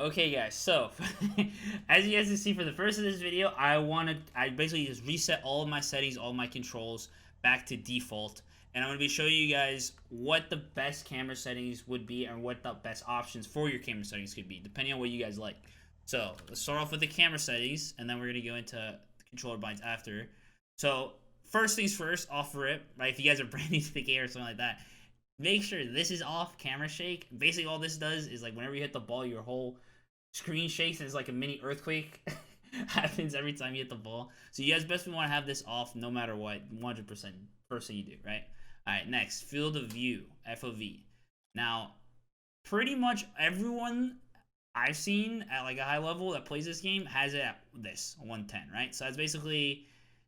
Okay, guys. So, as you guys can see for the first of this video, I basically just reset all of my settings, all of my controls back to default, and I'm gonna be showing you guys what the best camera settings would be and what the best options for your camera settings could be, depending on what you guys like. So, let's start off with the camera settings, and then we're gonna go into the controller binds after. So, first things first, off rip, right? If you guys are brand new to the game or something like that, make sure this is off. Camera shake. Basically, all this does is like whenever you hit the ball, your whole screen shakes and it's like a mini earthquake. Happens every time you hit the ball. So you guys best want to have this off no matter what, 100% first thing you do, right? All right, next, field of view, FOV. Now, pretty much everyone I've seen at like a high level that plays this game has it at this 110, right? So that's basically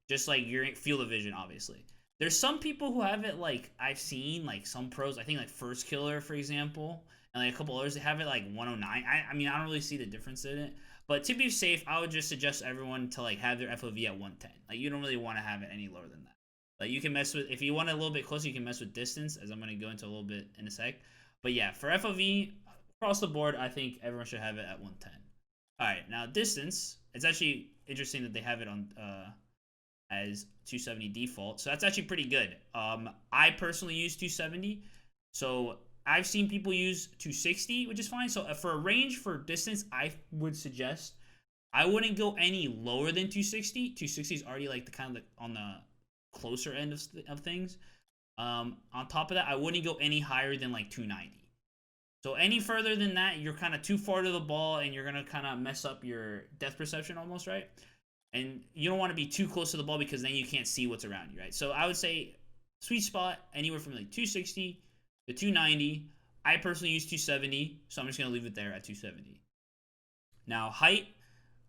just like your field of vision, obviously. There's some people who have it like I've seen, like some pros, I think like First Killer, for example, and like a couple others, they have it like 109. I mean, I don't really see the difference in it. But to be safe, I would just suggest everyone to like have their FOV at 110. Like you don't really want to have it any lower than that. Like you can mess with, if you want it a little bit closer, you can mess with distance, as I'm going to go into a little bit in a sec. But yeah, for FOV, across the board, I think everyone should have it at 110. All right, now distance. It's actually interesting that they have it on as 270 default. So that's actually pretty good. I personally use 270. So I've seen people use 260, which is fine. So for a range for distance, I would suggest I wouldn't go any lower than 260. 260 is already like the kind of on the closer end of things. On top of that, I wouldn't go any higher than like 290. So any further than that, you're kind of too far to the ball and you're going to kind of mess up your depth perception almost, right? And you don't want to be too close to the ball because then you can't see what's around you, right? So I would say sweet spot anywhere from like 260 to 290. I personally use 270, so I'm just going to leave it there at 270. Now, height,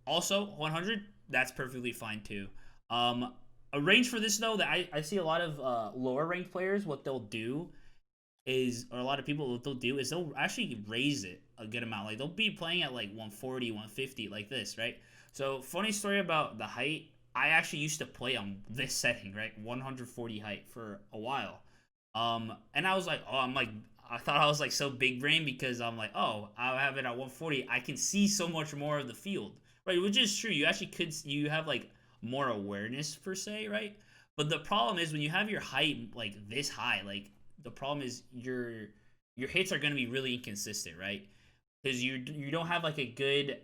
also 100. That's perfectly fine too. A range for this, though, that I see a lot of lower ranked players, what they'll do is, or a lot of people, what they'll do is they'll actually raise it a good amount. Like they'll be playing at like 140, 150, like this, right? So funny story about the height. I actually used to play on this setting, right? 140 height for a while. And I was like, oh, I thought I was like so big brain because I'm like, oh, I have it at 140. I can see so much more of the field, right? Which is true. You actually you have like more awareness per se, right? But the problem is when you have your height like this high, like the problem is your hits are going to be really inconsistent, right? Because you don't have like a good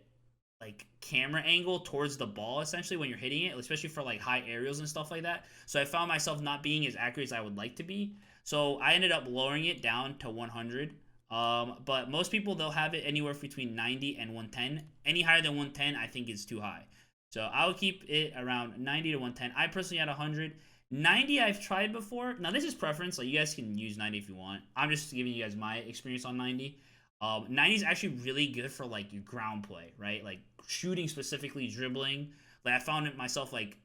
like camera angle towards the ball essentially when you're hitting it, especially for like high aerials and stuff like that. So I found myself not being as accurate as I would like to be. So I ended up lowering it down to 100. But most people they'll have it anywhere between 90 and 110. Any higher than 110, I think is too high. So I would keep it around 90 to 110. I personally had 100. 90 I've tried before. Now this is preference. Like you guys can use 90 if you want. I'm just giving you guys my experience on 90. 90 is actually really good for like your ground play, right? Like shooting specifically, dribbling. Like I found it myself like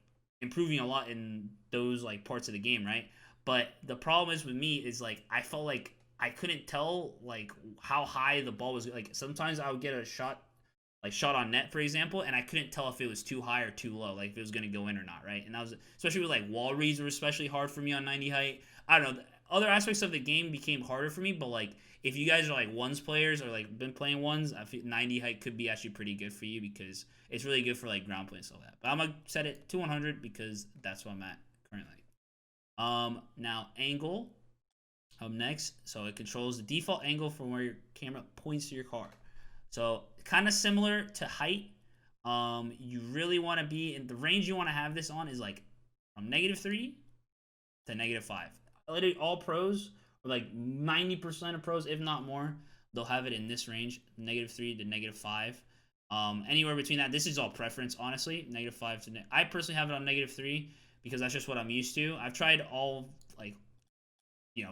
improving a lot in those like parts of the game, right? But the problem is with me is like I felt like I couldn't tell like how high the ball was. Like sometimes I would get a shot like shot on net, for example, and I couldn't tell if it was too high or too low, like if it was going to go in or not, right? And that was especially with like wall reads were especially hard for me on 90 height. I don't know. Other aspects of the game became harder for me, but like if you guys are like ones players or like been playing ones, I feel 90 height could be actually pretty good for you because it's really good for like ground play and stuff like that. But I'm gonna set it to 100 because that's what I'm at currently. Now angle next, so it controls the default angle from where your camera points to your car. So kind of similar to height. You really want to be in the range you want to have this on is like from -3 to -5. Literally all pros, or like 90% of pros, if not more, they'll have it in this range, -3 to -5. Anywhere between that, this is all preference, honestly. -5 to I personally have it on -3 because that's just what I'm used to. I've tried all like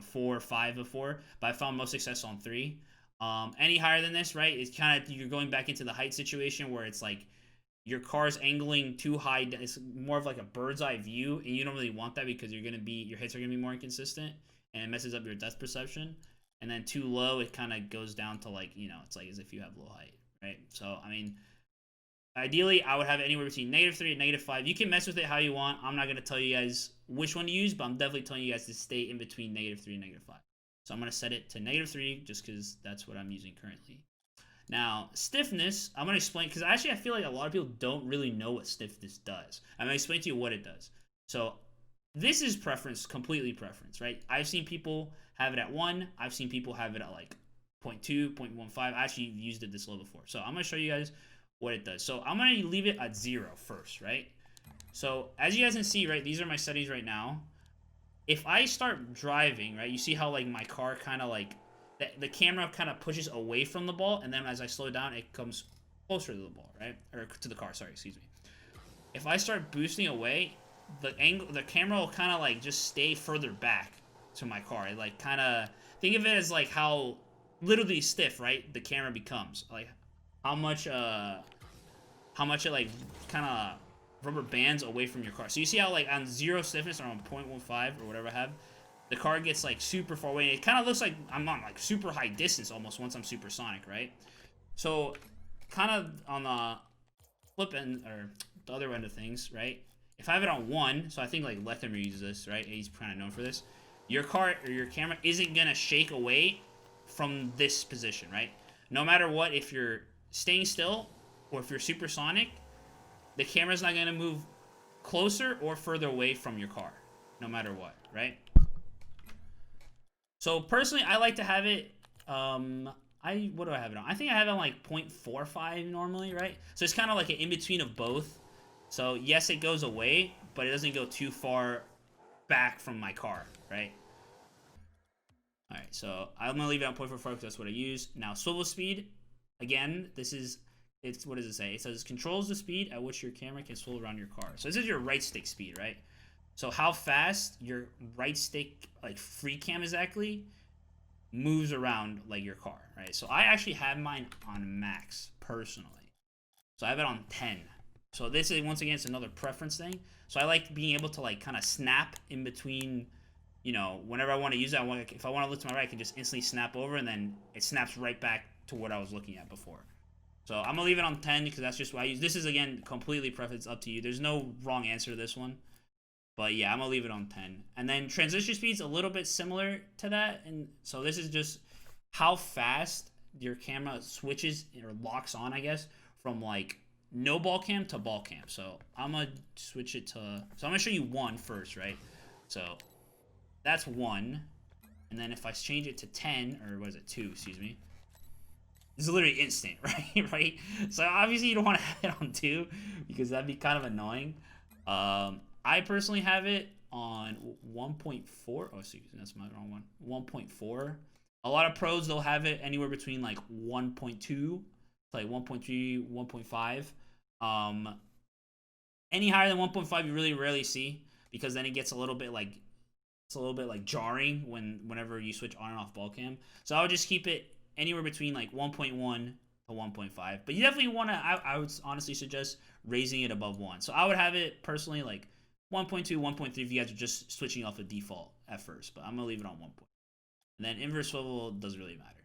4 or 5 before, but I found most success on 3. Any higher than this, right? It's kind of you're going back into the height situation where it's like your car's angling too high. It's more of like a bird's eye view, and you don't really want that because your hits are gonna be more inconsistent, and it messes up your depth perception. And then too low, it kind of goes down to like it's like as if you have low height, right? So I mean, ideally, I would have it anywhere between -3 and -5. You can mess with it how you want. I'm not gonna tell you guys which one to use, but I'm definitely telling you guys to stay in between -3 and -5. So I'm gonna set it to -3 just because that's what I'm using currently. Now, stiffness, I'm going to explain, because actually I feel like a lot of people don't really know what stiffness does. I'm going to explain to you what it does. So, this is preference, completely preference, right? I've seen people have it at 1. I've seen people have it at like 0.2, 0.15. I actually used it this low before. So, I'm going to show you guys what it does. So, I'm going to leave it at 0 first, right? So, as you guys can see, right, these are my settings right now. If I start driving, right, you see how like my car kind of like the camera kind of pushes away from the ball, and then as I slow down, it comes closer to the ball, right? Or to the car, sorry, excuse me. If I start boosting away, the camera will kind of like just stay further back to my car. It like kind of, think of it as like how literally stiff, right? The camera becomes like how much it like kind of rubber bands away from your car. So you see how like on 0 stiffness or on 0.15 or whatever I have, the car gets like super far away. It kind of looks like I'm on like super high distance almost once I'm supersonic, right? So kind of on the flip end or the other end of things, right? If I have it on 1, so I think like Lethammer uses this, right? He's kind of known for this. Your car or your camera isn't gonna shake away from this position, right? No matter what, if you're staying still or if you're supersonic, the camera's not gonna move closer or further away from your car, no matter what, right? So personally, I like to have it. What do I have it on? I think I have it on like 0.45 normally, right? So it's kind of like an in between of both. So yes, it goes away, but it doesn't go too far back from my car, right? All right, so I'm gonna leave it on 0.45 because that's what I use. Now swivel speed, again, it's what does it say? It says controls the speed at which your camera can swivel around your car. So this is your right stick speed, right? So how fast your right stick, like free cam exactly, moves around like your car, right? So I actually have mine on max personally. So I have it on 10. So this is, once again, it's another preference thing. So I like being able to like kind of snap in between, you know, whenever I want to use it. If I want to look to my right, I can just instantly snap over and then it snaps right back to what I was looking at before. So I'm gonna leave it on 10 because that's just what I use. This is, again, completely preference, up to you. There's no wrong answer to this one. But yeah, I'm gonna leave it on 10. And then transition speed's a little bit similar to that. And so this is just how fast your camera switches or locks on, I guess, from like no ball cam to ball cam. So I'm gonna switch it to, so I'm gonna show you 1 first, right? So that's 1. And then if I change it to 10, or what is it, 2, excuse me. It's literally instant, right? Right? So obviously you don't want to have it on 2 because that'd be kind of annoying. I personally have it on 1.4. Oh, excuse me, that's my wrong one. 1.4. A lot of pros, they'll have it anywhere between like 1.2, like 1.3, 1.5. Any higher than 1.5, you really rarely see because then it gets a little bit like, it's a little bit like jarring whenever you switch on and off ball cam. So I would just keep it anywhere between like 1.1 to 1.5. But you definitely want to, I would honestly suggest raising it above 1. So I would have it personally like 1.2, 1.3 if you guys are just switching off a default at first. But I'm going to leave it on 1 point. And then inverse swivel doesn't really matter.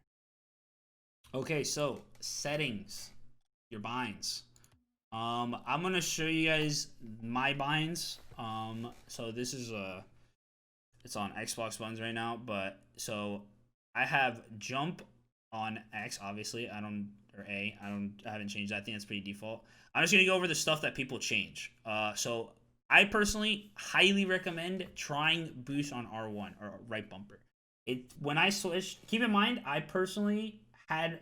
Okay, so settings, your binds. I'm going to show you guys my binds. So this is it's on Xbox buttons right now, but so I have jump on X, obviously. I haven't changed that. I think that's pretty default. I'm just gonna go over the stuff that people change. So I personally highly recommend trying boost on R1 or right bumper. When I switched, keep in mind I personally had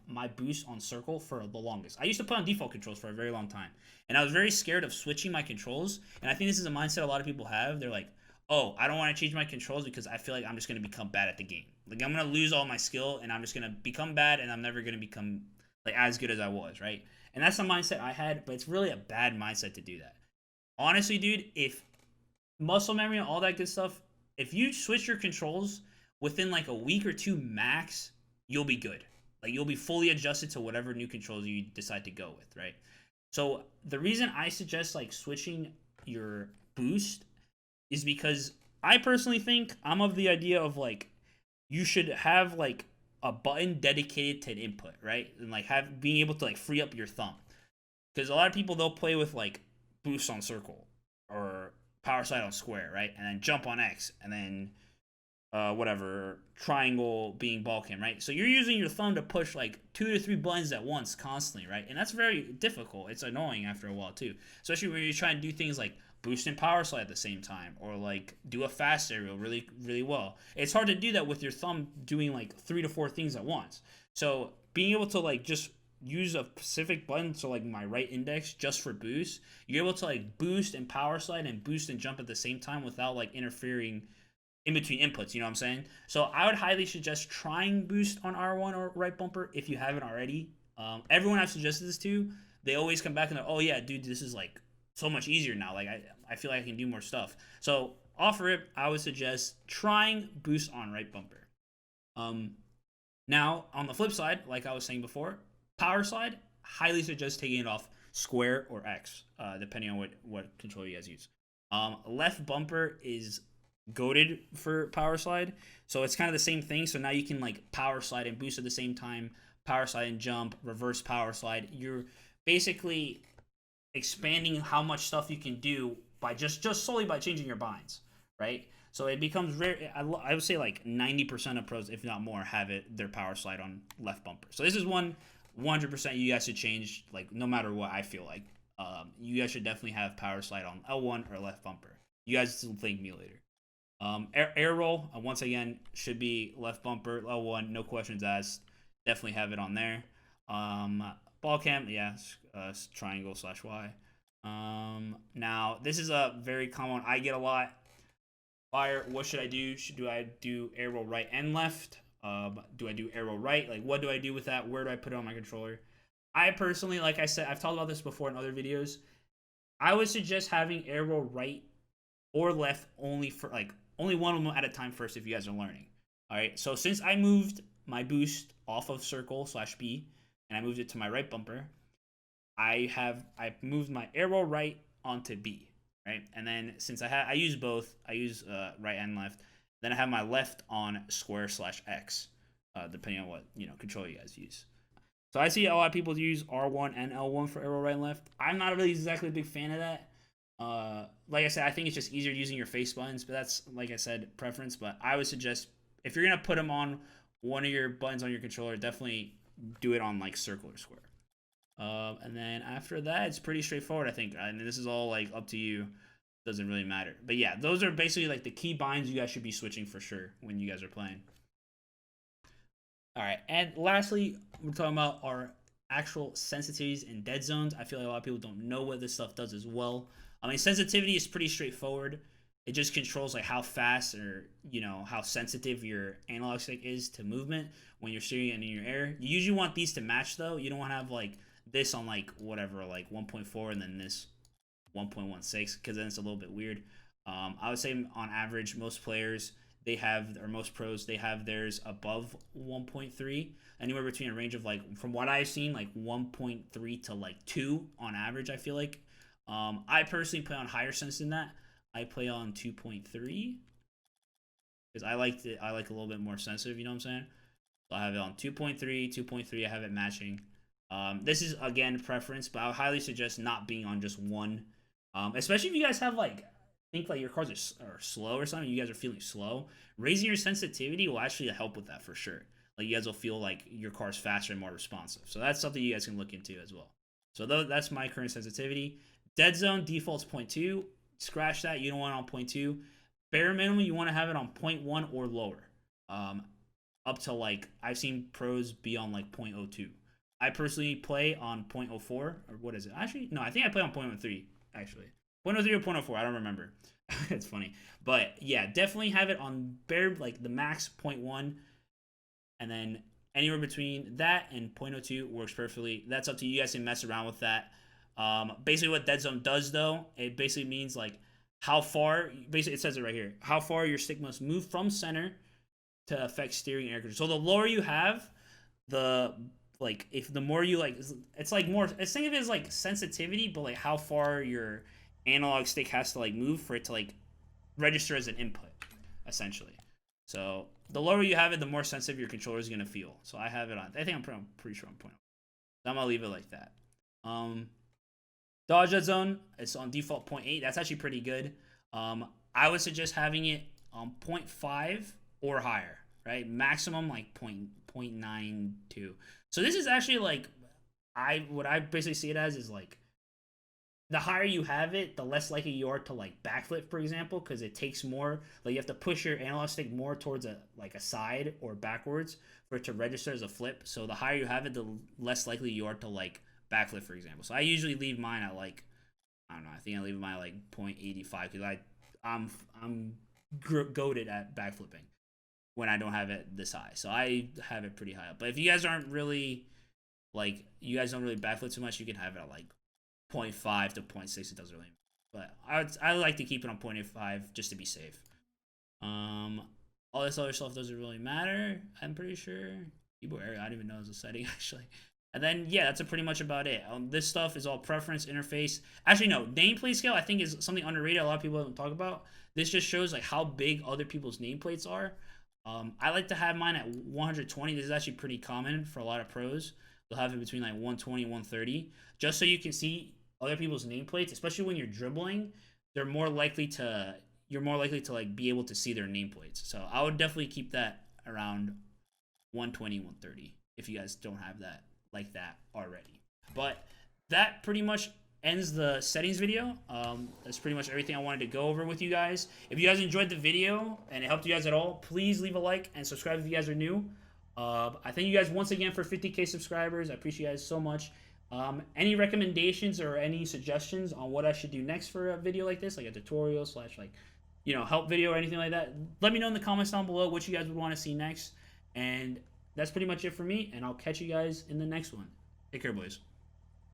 my boost on circle for the longest. I used to put on default controls for a very long time, and I was very scared of switching my controls. And I think this is a mindset a lot of people have. They're like, oh, I don't want to change my controls because I feel like I'm just going to become bad at the game. Like, I'm going to lose all my skill, and I'm just going to become bad, and I'm never going to become, like, as good as I was, right? And that's the mindset I had, but it's really a bad mindset to do that. Honestly, dude, if muscle memory and all that good stuff, if you switch your controls within, like, a week or 2 max, you'll be good. Like, you'll be fully adjusted to whatever new controls you decide to go with, right? So, the reason I suggest, like, switching your boost is because I personally think I'm of the idea of like you should have like a button dedicated to an input, right? And like being able to like free up your thumb. Because a lot of people, they'll play with like boost on circle or power slide on square, right? And then jump on X and then whatever, triangle being ball cam, right? So you're using your thumb to push like 2 to 3 buttons at once constantly, right? And that's very difficult. It's annoying after a while too, especially when you're trying to do things like boost and power slide at the same time, or like do a fast aerial really well. It's hard to do that with your thumb doing like 3 to 4 things at once. So being able to like just use a specific button, so like my right index just for boost, you're able to like boost and power slide and boost and jump at the same time without like interfering in between inputs, you know what I'm saying? So I would highly suggest trying boost on R1 or right bumper if you haven't already. Everyone I've suggested this to, they always come back and they're, oh yeah, dude, this is like so much easier now. Like I feel like I can do more stuff. So off rip, I would suggest trying boost on right bumper. Now on the flip side, like I was saying before, power slide, highly suggest taking it off square or X, depending on what controller you guys use. Left bumper is goated for power slide, so it's kind of the same thing. So now you can like power slide and boost at the same time, power slide and jump, reverse power slide. You're basically expanding how much stuff you can do by just solely by changing your binds, right? So it becomes very, I would say like 90% of pros, if not more, have their power slide on left bumper. So this is one 100% you guys should change, like no matter what. I feel like you guys should definitely have power slide on L1 or left bumper. You guys will thank me later. Air roll, once again, should be left bumper, L1, no questions asked. Definitely have it on there. Ball cam, yeah, triangle / Y. Now, this is a very common one I get a lot. Fire, what should I do? Do I do air roll right and left? Do I do air roll right? Like, what do I do with that? Where do I put it on my controller? I personally, like I said, I've talked about this before in other videos. I would suggest having air roll right or left only for like only one of them at a time first if you guys are learning. All right, so since I moved my boost off of circle / B and I moved it to my right bumper, I moved my arrow right onto B, right? And then since I use both, I use right and left. Then I have my left on square / X, depending on what control you guys use. So I see a lot of people use R1 and L1 for arrow right and left. I'm not really exactly a big fan of that. Like I said, I think it's just easier using your face buttons, but that's, like I said, preference. But I would suggest if you're gonna put them on one of your buttons on your controller, definitely do it on like circle or square. And then after that, it's pretty straightforward, I think. And this is all like up to you. Doesn't really matter. But yeah, those are basically like the key binds you guys should be switching for sure when you guys are playing. All right, and lastly, we're talking about our actual sensitivities and dead zones. I feel like a lot of people don't know what this stuff does as well. I mean, sensitivity is pretty straightforward. It just controls like how fast or how sensitive your analog stick is to movement when you're steering it in your air. You usually want these to match though. You don't want to have like this on like whatever, like 1.4 and then this 1.16, because then it's a little bit weird. I would say on average, most players most pros, they have theirs above 1.3, anywhere between a range of like, from what I've seen, like 1.3 to like 2 on average. I feel like I personally play on higher sense than that. I play on 2.3 because I like a little bit more sensitive, you know what I'm saying? So I have it on 2.3, 2.3. I have it matching. This is again preference, but I would highly suggest not being on just one, especially if you guys have like, think like your cars are slow or something, you guys are feeling slow. Raising your sensitivity will actually help with that for sure. Like you guys will feel like your car's faster and more responsive. So that's something you guys can look into as well. So that's my current sensitivity. Dead zone default's 0.2. Scratch that. You don't want it on 0.2. Bare minimum, you want to have it on 0.1 or lower. Up to like, I've seen pros be on like 0.02. I personally play on 0.04, or what is it? Actually, no, I think I play on 0.13, actually. 0.03 or 0.04, I don't remember. It's funny. But yeah, definitely have it on bare, like the max 0.1. And then anywhere between that and 0.02 works perfectly. That's up to you guys to mess around with that. Basically what dead zone does though, it basically means like how far, basically it says it right here, how far your stick must move from center to affect steering air control. So the lower you have, if the more you like, it's like more, it's think of it as like sensitivity, but like how far your analog stick has to like move for it to like register as an input, essentially. So the lower you have it, the more sensitive your controller is gonna feel. So I have it on, I think I'm pretty sure on 0.0. So I'm gonna leave it like that. Dodge dead zone, it's on default 0.8. That's actually pretty good. I would suggest having it on 0.5 or higher, right? Maximum like 0.92. So this is actually like what I basically see it as is like the higher you have it, the less likely you are to like backflip, for example, because it takes more. Like you have to push your analog stick more towards a side or backwards for it to register as a flip. So the higher you have it, the less likely you are to like backflip, for example. So I usually leave mine at like, I don't know. I think I leave mine at like 0.85 because I'm goated at backflipping when I don't have it this high. So I have it pretty high up. But if you guys aren't really like you guys don't really backflip too much, you can have it at like 0.5 to 0.6. It doesn't really matter. But I like to keep it on 0.85 just to be safe. All this other stuff doesn't really matter, I'm pretty sure. Keyboard area, I don't even know as a setting actually. And then yeah, that's pretty much about it. This stuff is all preference, interface. Actually no, nameplate scale I think is something underrated. A lot of people don't talk about. This just shows like how big other people's nameplates are. I like to have mine at 120. This is actually pretty common for a lot of pros. They'll have it between like 120 and 130, just so you can see other people's nameplates, especially when you're dribbling. You're more likely to like be able to see their nameplates. So I would definitely keep that around 120, 130 if you guys don't have that like that already. But that pretty much ends the settings video. That's pretty much everything I wanted to go over with you guys. If you guys enjoyed the video and it helped you guys at all, please leave a like and subscribe if you guys are new. I thank you guys once again for 50K subscribers. I appreciate you guys so much. Any recommendations or any suggestions on what I should do next for a video like this, like a tutorial / like, you know, help video or anything like that, let me know in the comments down below what you guys would want to see next. And that's pretty much it for me, and I'll catch you guys in the next one. Take care, boys.